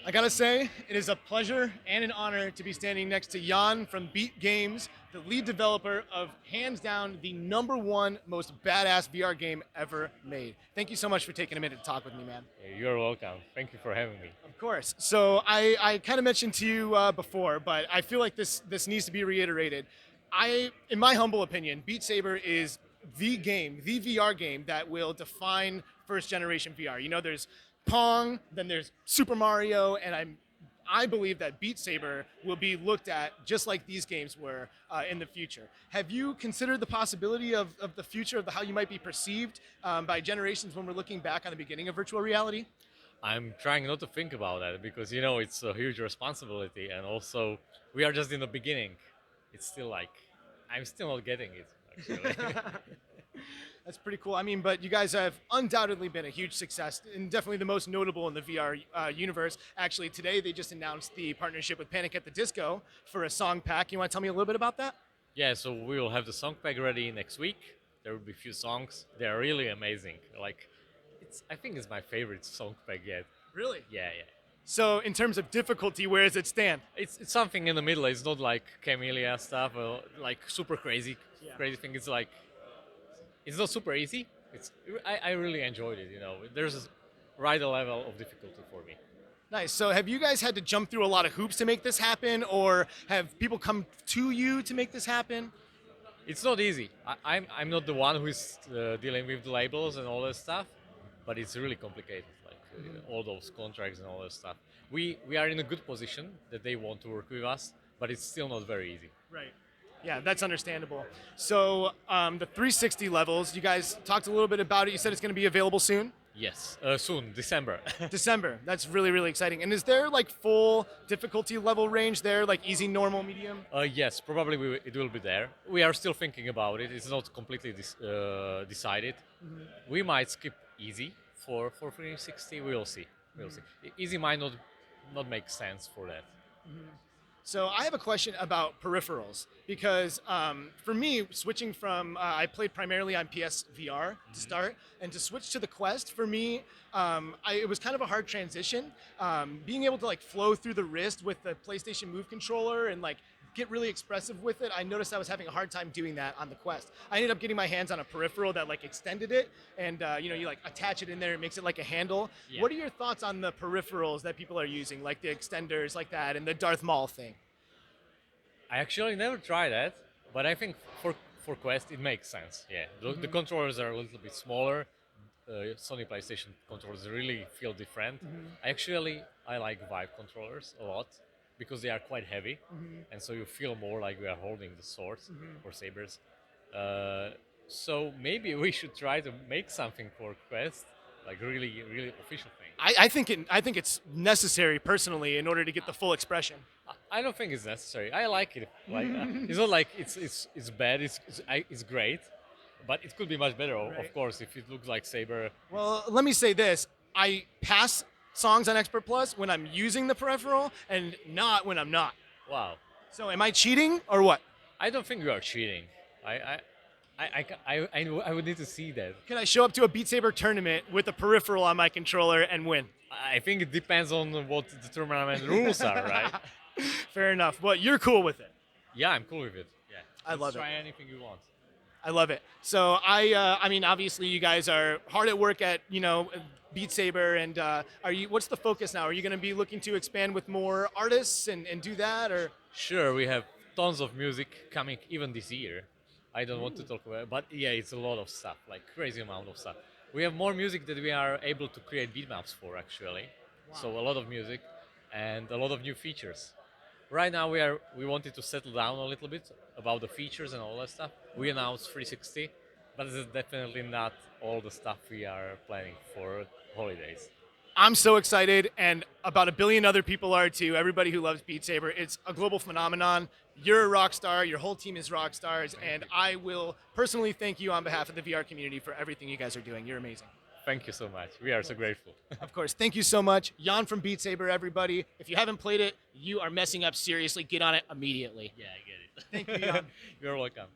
I gotta say, it is a pleasure and an honor to be standing next to Jan from Beat Games, the lead developer of hands down the number one most badass VR game ever made. Thank you so much for taking a minute to talk with me, man. You're welcome. Thank you for having me. Of course. So I kind of mentioned to you before, but I feel like this needs to be reiterated. In my humble opinion, Beat Saber is the game, the VR game that will define first generation VR. You know, there's Pong, then there's Super Mario, and I believe that Beat Saber will be looked at just like these games were in the future. Have you considered the possibility of the future of how you might be perceived by generations when we're looking back on the beginning of virtual reality? I'm trying not to think about that because it's a huge responsibility, and also we are just in the beginning. It's still like I'm still not getting it actually. That's pretty cool. I mean, but you guys have undoubtedly been a huge success and definitely the most notable in the VR universe. Actually, today they just announced the partnership with Panic at the Disco for a song pack. You want to tell me a little bit about that? Yeah, so we will have the song pack ready next week. There will be a few songs. They are really amazing. Like, I think it's my favorite song pack yet. Really? Yeah, yeah. So, in terms of difficulty, where does it stand? It's something in the middle. It's not like Camellia stuff or like super crazy, crazy thing. It's like it's not super easy. I really enjoyed it. There's a right level of difficulty for me. Nice. So, have you guys had to jump through a lot of hoops to make this happen, or have people come to you to make this happen? It's not easy. I'm not the one who is dealing with the labels and all that stuff, but it's really complicated. Like all those contracts and all that stuff. We are in a good position that they want to work with us, but it's still not very easy. Right. Yeah, that's understandable. So the 360 levels, you guys talked a little bit about it. You said it's going to be available soon. Yes, soon, December. December. That's really, really exciting. And is there like full difficulty level range there, like easy, normal, medium? Yes, probably it will be there. We are still thinking about it. It's not completely decided. We might skip easy for 360. We'll see. We'll see. Easy might not make sense for that. So I have a question about peripherals because for me, switching from I played primarily on PSVR to start, and to switch to the Quest for me, it was kind of a hard transition. Being able to like flow through the wrist with the PlayStation Move controller and like get really expressive with it, I noticed I was having a hard time doing that on the Quest. I ended up getting my hands on a peripheral that like extended it, and you like attach it in there, it makes it like a handle. Yeah. What are your thoughts on the peripherals that people are using, like the extenders like that and the Darth Maul thing? I actually never tried that, but I think for Quest it makes sense. Yeah, the controllers are a little bit smaller. Sony PlayStation controllers really feel different. I like Vive controllers a lot because they are quite heavy, and so you feel more like we are holding the swords or sabers. So maybe we should try to make something for Quest, like really really official thing. I think it's necessary personally in order to get the full expression. I don't think it's necessary. I like it. Like it's not like it's bad. It's great, but it could be much better. Of course, if it looks like Saber. Well, let me say this: I pass songs on Expert Plus when I'm using the peripheral, and not when I'm not. Wow. So, am I cheating or what? I don't think you are cheating. I would need to see that. Can I show up to a Beat Saber tournament with a peripheral on my controller and win? I think it depends on what the tournament rules are, right? Fair enough. But you're cool with it. Yeah, I'm cool with it. Yeah. I love it. Try anything you want. I love it. So I mean, obviously, you guys are hard at work at Beat Saber, and what's the focus now? Are you going to be looking to expand with more artists and do that, or? Sure, we have tons of music coming even this year. I don't want to talk about it, but yeah, it's a lot of stuff, like crazy amount of stuff. We have more music that we are able to create beat maps for actually. Wow. So a lot of music and a lot of new features. Right now we wanted to settle down a little bit about the features and all that stuff. We announced 360, but it's definitely not all the stuff we are planning for holidays. I'm so excited, and about a billion other people are too. Everybody who loves Beat Saber. It's a global phenomenon. You're a rock star. Your whole team is rock stars, and I will personally thank you on behalf of the VR community for everything you guys are doing. You're amazing. Thank you so much. We are so grateful. Of course. Thank you so much. Jan from Beat Saber, everybody. If you haven't played it, you are messing up seriously. Get on it immediately. Yeah, I get it. Thank you, Jan. You're welcome.